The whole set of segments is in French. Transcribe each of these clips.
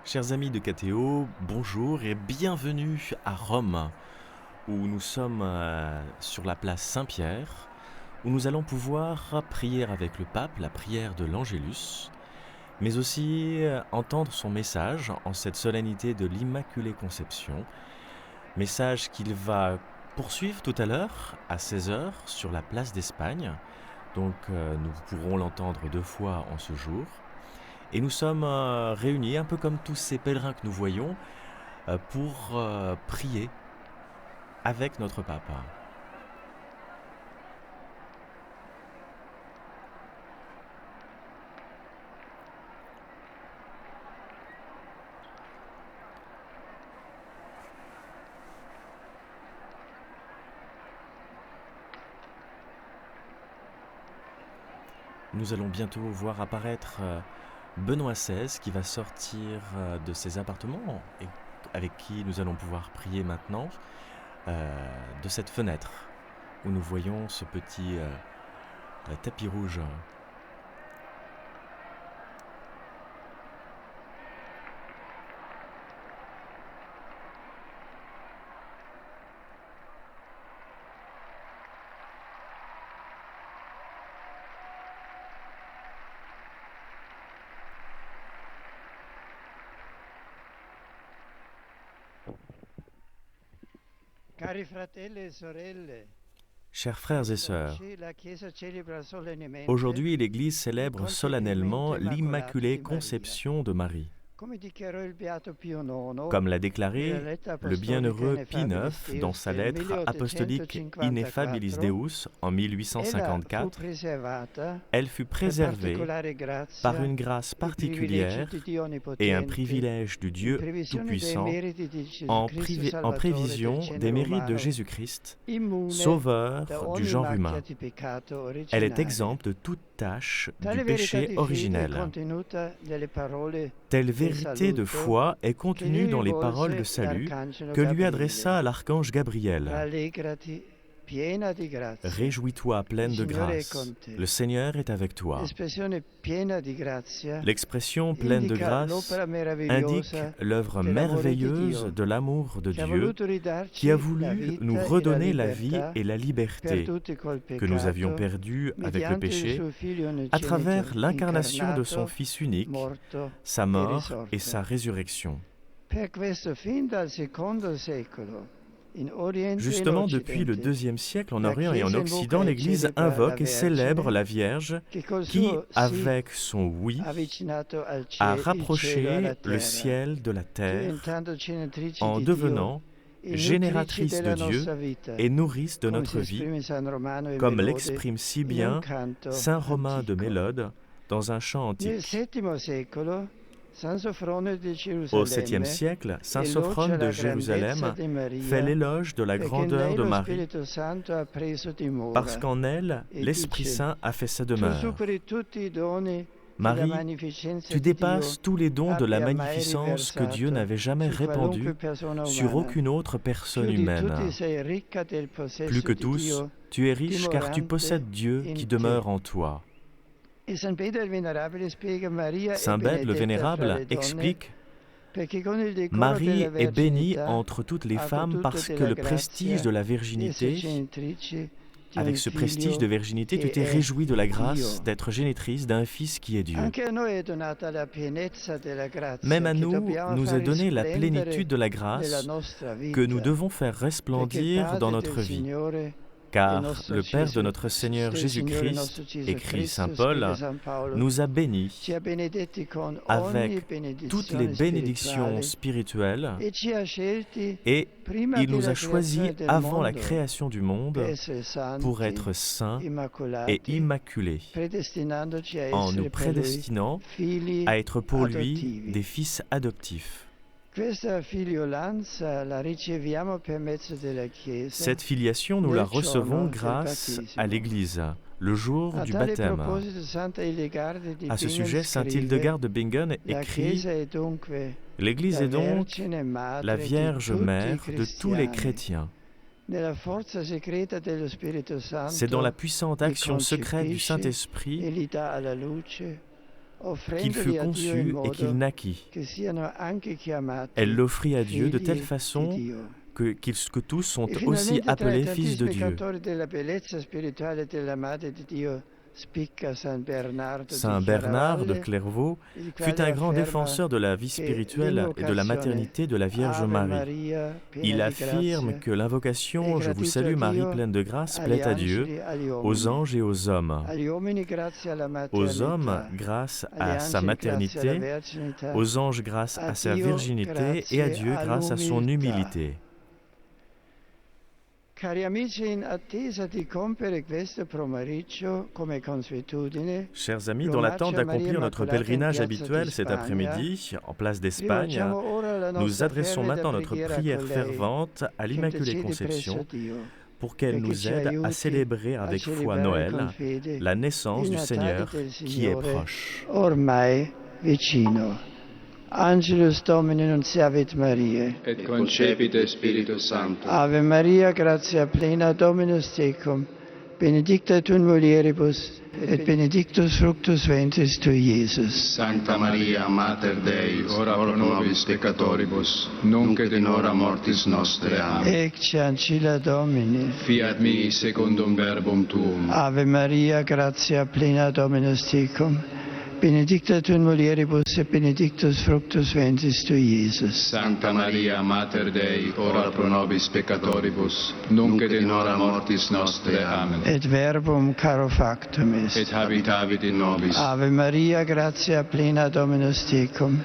Chers amis de KTO, bonjour et bienvenue à Rome, où nous sommes sur la place Saint-Pierre, où nous allons pouvoir prier avec le pape la prière de l'Angélus, mais aussi entendre son message en cette solennité de l'Immaculée Conception, message qu'il va poursuivre tout à l'heure à 16 heures sur la place d'Espagne, donc nous pourrons l'entendre 2 fois en ce jour. Et nous sommes réunis, un peu comme tous ces pèlerins que nous voyons, pour prier avec notre pape. Nous allons bientôt voir apparaître Benoît XVI qui va sortir de ses appartements et avec qui nous allons pouvoir prier maintenant de cette fenêtre où nous voyons ce petit tapis rouge. Cari fratelli e sorelle, Chers frères et sœurs, oggi la Chiesa celebra solennemente aujourd'hui l'Église célèbre il solennellement concepimento l'Immaculée immacolato di Maria. Conception de Marie. Come dichiarò il Beato Pio IX Comme l'a nella déclaré lettera le bienheureux Pie apostolica IX dans sa lettre apostolique 1854, Ineffabilis Deus en ella fu 1854, preservata elle fut per préservée particolare grazia par une grâce e privilegio particulière di Dio et un Onnipotente, privilège du in Dieu previsione dei Tout-Puissant meriti di Gesù en, Cristo en Salvatore prévision del des genere mérites de umano, Jésus-Christ, immune sauveur da du ogni genre macchia humain. di peccato Elle est originale. exempte de toute tâche du Tale verità péché di fede è originel. contenuta nelle parole Telle del vérité de saluto foi est che contenue lui dans les paroles de rivolse salut l'arcangelo que lui Gabriele. adressa l'archange Gabriel. Rallegrati, piena di grazia. Réjouis-toi pleine Il de Signore è grâce. con te. Le Seigneur est avec toi. L'espressione piena di grazia L'expression pleine de indica grâce l'opera indique meravigliosa l'œuvre dell'amore di merveilleuse Dio, de l'amour de che ha Dieu voluto qui a ridarci la voulu nous vita e la redonner la vie libertà et la liberté perduti col que nous avions peccato perdues avec le mediante il péché suo Figlio à unigenito travers l'incarnation de son incarnato, Fils unique, morto sa e mort et risorto. sa résurrection. Per questo, fin dal secondo secolo, in Oriente e in Justement, depuis le Occidente, IIe siècle, en la Orient et en Chiesa Occident, invoca e l'Église celebra la invoque et célèbre la Vergine Vierge che col qui, suo sì avec son oui, ha avvicinato al a il cielo rapproché alla le terra, ciel de la terre diventando genetrice en di Dio devenant e nutrice génératrice della de Dieu nostra vita, et nourrice de come notre si vie, esprime San Romano e comme Melode l'exprime si in un bien canto Saint Romain de antico. Mélode dans un chant Nel antique. VII secolo, San Sofrone di Au Gerusalemme 7e siècle, Saint elogia Sophrone de la grandezza Jérusalem di Maria fait l'éloge de la perché in grandeur lei de lo Marie, Spirito Santo ha preso parce dimora qu'en elle, e l'Esprit dice: Saint a fait sa tu demeure. superi tutti i doni che la Marie, magnificenza tu di Dio dépasses tous les dons de la abbia mai magnificence que Dieu riversato n'avait jamais su qualunque répandue persona sur umana. aucune autre personne Più di tutti humaine. sei ricca del Plus possesso que di tous, Dio tu es riche car tu dimorante possèdes Dieu qui in te. demeure en toi. E San Pietro il Venerabile spiega Maria è Saint Bède le benedetta fra Vénérable le donne explique: perché con il decoro Marie della est bénie verginità entre toutes les ha femmes goduto parce que della le prestige grazia de la di essere virginité, genitrice di avec un ce prestige de figlio virginité, tu che t'es è réjoui de la grâce Dio. d'être génitrice d'un Fils qui est Dieu. Anche a noi è donata la pienezza della Même grazia à che nous, dobbiamo nous far est donnée la risplendere plénitude de la nella grâce nostra que nous vita, devons faire perché il resplendir dans Padre del notre vie. Signore Car le Père de notre Seigneur del Signore Jésus-Christ, nostro Gesù écrit Saint Cristo, scrive Paul, San Paolo, nous a bénis ci ha benedetti con ogni avec toutes les benedizione bénédictions spirituale spirituelles e ci ha scelti et prima il nous a della choisis creazione del avant la mondo création du monde per essere pour santi, être saints et immacolati, immaculés, predestinandoci a en nous essere per lui prédestinant figli à être pour lui adottivi. des fils adoptifs. Questa figliolanza la riceviamo per mezzo della Chiesa. Cette filiation, nous la nel giorno recevons del grâce battesimo. à l'Église, le jour A du tale baptême. proposito, Santa Hildegarde di À ce Bingen sujet, Saint scrive: Hildegarde de Bingen la écrit: Chiesa è dunque l'Église la est donc Vergine Madre la di Vierge tutti i Mère de tous les cristiani. chrétiens. Nella forza segreta dello Spirito C'est dans la Santo puissante li action secrète du concepisce e Saint-Esprit li dà alla luce, qu'il fut offrendoli a Dio in conçu et qu'il modo naquit. che siano anche chiamati Elle l'offrit à Dieu de telle figli di façon Dio. que tous sont E aussi finalmente tra i appelés fils de tantissimi Dieu. cantori della bellezza spirituale della Madre di Dio spicca San Bernardo di Saint Bernard de Chiaravalle, Clairvaux il fut quale un grand afferma défenseur de la vie che spirituelle et de la l'invocazione maternité de la Vierge Ave Marie. Maria, piena Il di affirme grazia, que è l'invocation « Je vous gratuito a salue Marie, Dio, pleine de grâce » agli plaît à Dieu, angeli, agli aux uomini. anges et aux hommes. Agli uomini grazie alla Aux hommes maternità, grâce agli à sa angeli grazie alla maternité, verginità, aux anges grâce a à sa Dio virginité et à grazie Dieu grâce à son all'umiltà. humilité. Cari amici, in attesa di compiere questo pomeriggio, come consuetudine, Chers amis, dans l'attente d'accomplir notre pèlerinage habituel cet après-midi, en place d'Espagne, rivolgiamo ora la nous nostra adressons fervida maintenant notre preghiera prière con lei, fervente à che l'Immaculée intercede Conception presso Dio, pour qu'elle perché nous ci aide à aiuti célébrer a avec foi celebrare Noël, con fede la naissance il du Natale Seigneur del qui est Signore, proche. ormai vicino. Angelus Domini nunciavit Mariae. Et concepite Spiritus Sancto. Ave Maria, gratia plena, Dominus tecum, benedicta tu in mulieribus, et benedictus fructus ventris tui, Iesus. Sancta Maria, Mater Dei, ora pro nobis peccatoribus, nunc et in hora mortis nostre. Amen. Ecce ancilla Domini. Fiat mi secundum verbum tuum. Ave Maria, gratia plena, Dominus tecum, benedicta tu in mulieribus, et benedictus fructus ventris tui, Iesus. Sancta Maria, Mater Dei, ora pro nobis peccatoribus, nunc et in hora mortis nostre. Amen. Et verbum caro factum est. Et habitavit in nobis. Ave Maria, gratia plena, Dominus tecum,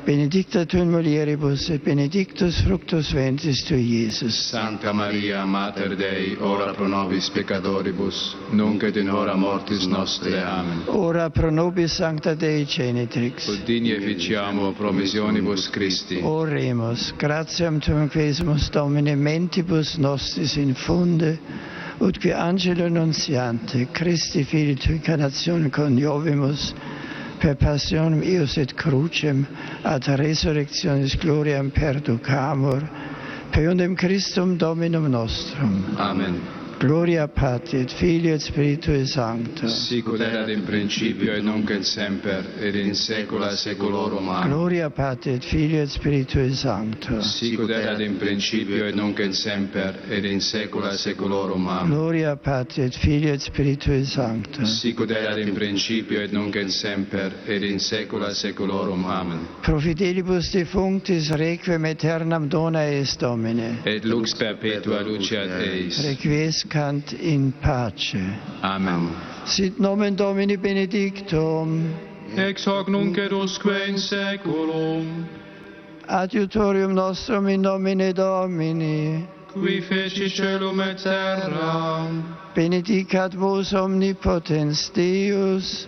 benedicta tu in mulieribus, et benedictus fructus ventris tui, Iesus. Sancta Maria, Mater Dei, ora pro nobis peccatoribus, nunc et in hora mortis nostre. Amen. Ora pro nobis sancta Dei genitrix. Ut digne ficiamo promissionibus Christi. Oremus, gratiam tuum quesumus Domine mentibus nostris infunde, ut qui angelo nuntiante, Christi Filii tui incarnatione coniovimus, per passionem eius et crucem, ad resurrectionis gloriam perducamur, per undem Christum Dominum nostrum. Amen. Gloria Patri et Filii et Spiritui Sancto. Sicut erat in principio et nunc et semper, et in saecula saeculorum. Amen. Gloria Patri et Filii et Spiritui Sancto. Sicut erat in principio et nunc et semper, et in saecula saeculorum. Amen. Gloria Patri et Filii et Spiritui Sancto. Sicut erat in principio et nunc et semper, et in saecula saeculorum. Amen. Pro fidelibus defunctis requiem aeternam dona est Domine. Et lux perpetua luceat eis. Requiescant in pace. Amen. Sit nomen Domini benedictum. Ex hoc nunc et usque in saeculum. Adiutorium nostrum in nomine Domini. Qui feci celum et terra. Benedicat vos omnipotens Deus,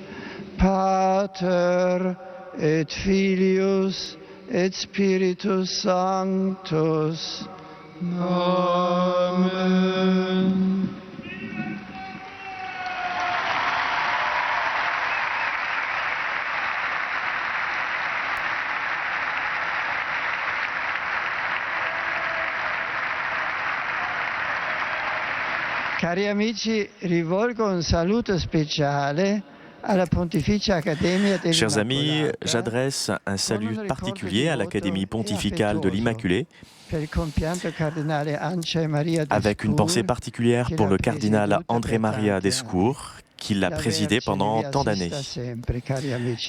Pater et Filius et Spiritus Sanctus. Amen. Cari amici, rivolgo un saluto speciale alla Pontificia Accademia Chers amis, dell'Immacolata, j'adresse un salut particulier à l'Académie pontificale de l'Immaculée, per il compianto cardinale Andrzej Maria avec une Descour, pensée particulière pour le cardinal André Maria Descour, qui l'a présidé pendant tant d'années.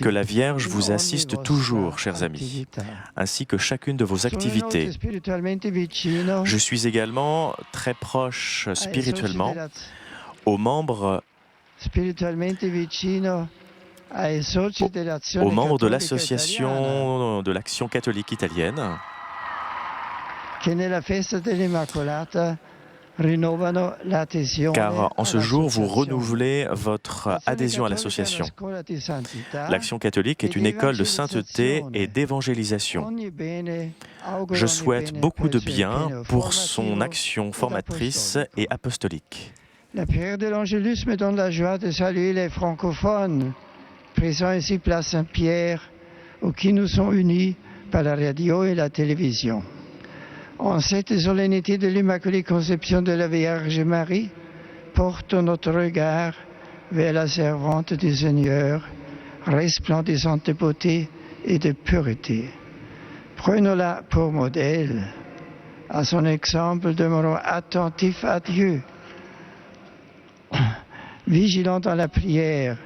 Que la Vierge vous assiste toujours, chers amis, ainsi que chacune de vos activités. Je suis également très proche spirituellement aux membres de l'association de l'Action catholique italienne, car en ce jour, vous renouvelez votre adhésion à l'association. L'Action catholique est une école de sainteté et d'évangélisation. Je souhaite beaucoup de bien pour son action formatrice et apostolique. La prière de l'Angélus me donne la joie de saluer les francophones, présents ici place Saint-Pierre, ou qui nous sont unis par la radio et la télévision. En cette solennité de l'Immaculée Conception de la Vierge Marie, portons notre regard vers la servante du Seigneur, resplendissante de beauté et de pureté. Prenons-la pour modèle. À son exemple, demeurons attentifs à Dieu. Vigilants dans la prière,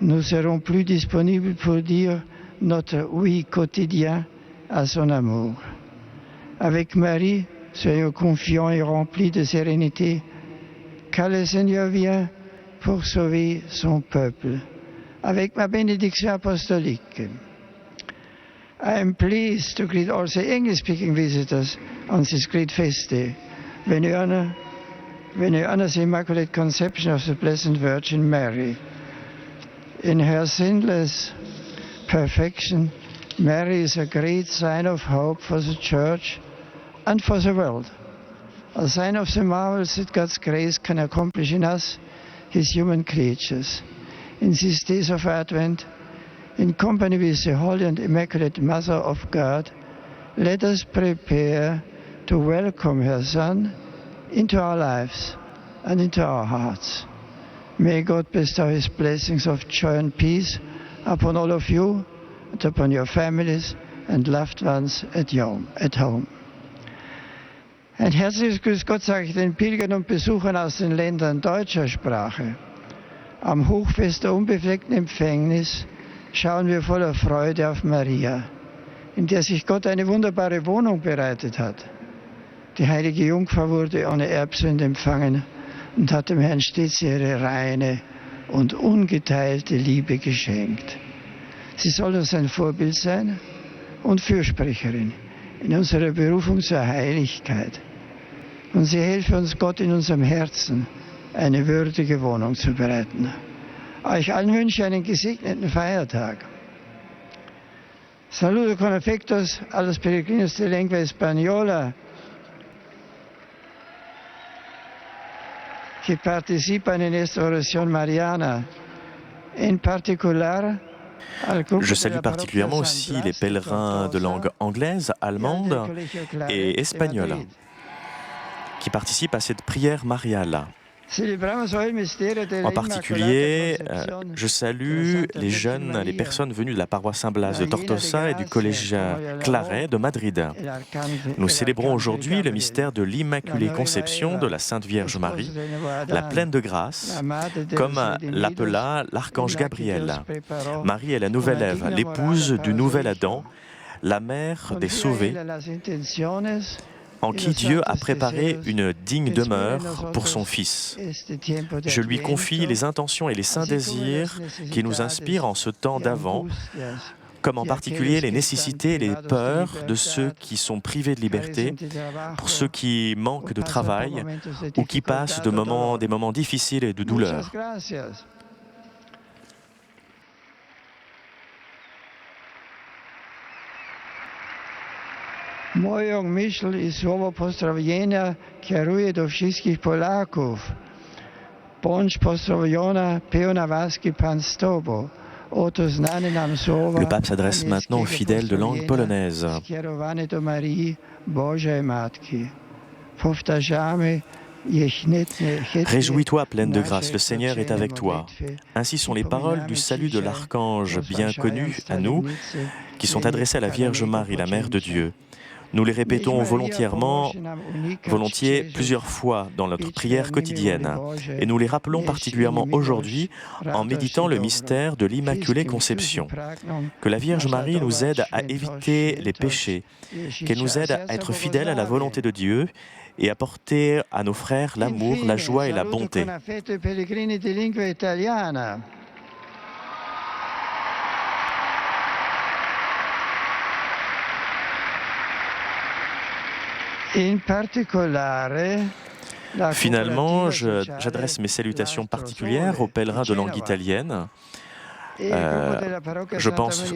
nous serons plus disponibles pour dire notre oui quotidien à son amour. Avec Marie, soyons confiants et remplis de sérénité, car le Seigneur vient pour sauver son peuple. Avec ma bénédiction apostolique, I am pleased to greet also English-speaking visitors on this great feast day, when you honor the Immaculate Conception of the Blessed Virgin Mary. In her sinless perfection, Mary is a great sign of hope for the Church and for the world, a sign of the marvels that God's grace can accomplish in us, His human creatures. In these days of Advent, in company with the Holy and Immaculate Mother of God, let us prepare to welcome her Son into our lives and into our hearts. May God bestow His blessings of joy and peace upon all of you and upon your families and loved ones at home. Ein herzliches Grüß Gott sage ich den Pilgern und Besuchern aus den Ländern deutscher Sprache. Am Hochfest der unbefleckten Empfängnis schauen wir voller Freude auf Maria, in der sich Gott eine wunderbare Wohnung bereitet hat. Die heilige Jungfrau wurde ohne Erbsünde empfangen und hat dem Herrn stets ihre reine und ungeteilte Liebe geschenkt. Sie soll uns ein Vorbild sein und Fürsprecherin in unserer Berufung zur Heiligkeit. Und sie helfe uns, Gott in unserem Herzen eine würdige Wohnung zu bereiten. Euch allen wünsche ich einen gesegneten Feiertag. Saludo con afectos a los peregrinos de lengua española que participan en esta oración mariana, en particular. Je salue particulièrement aussi les pèlerins de langue anglaise, allemande et espagnole qui participent à cette prière mariale. En particulier, je salue les jeunes, les personnes venues de la paroisse Saint-Blaise de Tortosa et du collège Claret de Madrid. Nous célébrons aujourd'hui le mystère de l'Immaculée Conception de la Sainte Vierge Marie, la pleine de grâce, comme l'appela l'archange Gabriel. Marie est la nouvelle Ève, l'épouse du nouvel Adam, la mère des sauvés, en qui Dieu a préparé une digne demeure pour son Fils. Je lui confie les intentions et les saints désirs qui nous inspirent en ce temps d'avant, comme en particulier les nécessités et les peurs de ceux qui sont privés de liberté, pour ceux qui manquent de travail ou qui passent des moments difficiles et de douleur. Moją myśl i słowo pozdrowienia kieruje do wszystkich Polaków. Bądź pozdrowiona, pełna łaski Pan z Tobą. Oto znane nam słowa. Le pape s'adresse maintenant aux fidèles de langue polonaise. Skierowane do Marii, Bożej Matki. Powtarzamy. Réjouis-toi, pleine de grâce, le Seigneur est avec toi. Ainsi sont les paroles du salut de l'archange bien connues à nous, qui sont adressées à la Vierge Marie, la Mère de Dieu. Nous les répétons volontiers plusieurs fois dans notre prière quotidienne. Et nous les rappelons particulièrement aujourd'hui en méditant le mystère de l'Immaculée Conception. Que la Vierge Marie nous aide à éviter les péchés, qu'elle nous aide à être fidèles à la volonté de Dieu et à porter à nos frères l'amour, la joie et la bonté. Finalement, j'adresse mes salutations particulières aux pèlerins de langue italienne. Je pense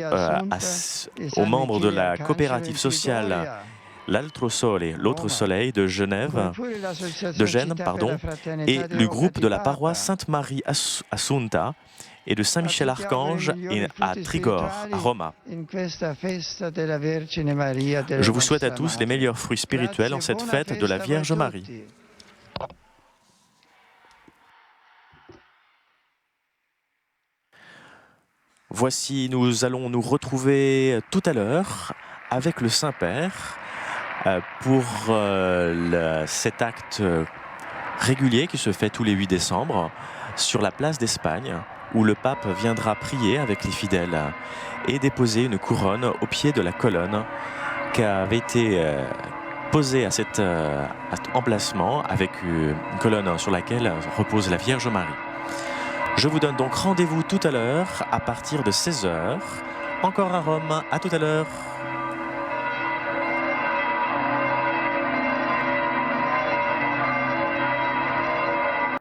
aux membres de la coopérative sociale L'Altro Sole, l'autre soleil de Gênes, et le groupe de la paroisse Sainte-Marie Assunta et de Saint-Michel-Archange à Trigore, à Roma. Je vous souhaite à tous les meilleurs fruits spirituels en cette fête de la Vierge Marie. Voici, nous allons nous retrouver tout à l'heure avec le Saint-Père pour cet acte régulier qui se fait tous les 8 décembre sur la place d'Espagne, où le pape viendra prier avec les fidèles et déposer une couronne au pied de la colonne qui avait été posée à cet emplacement, avec une colonne sur laquelle repose la Vierge Marie. Je vous donne donc rendez-vous tout à l'heure à partir de 16 h, encore à Rome. À tout à l'heure.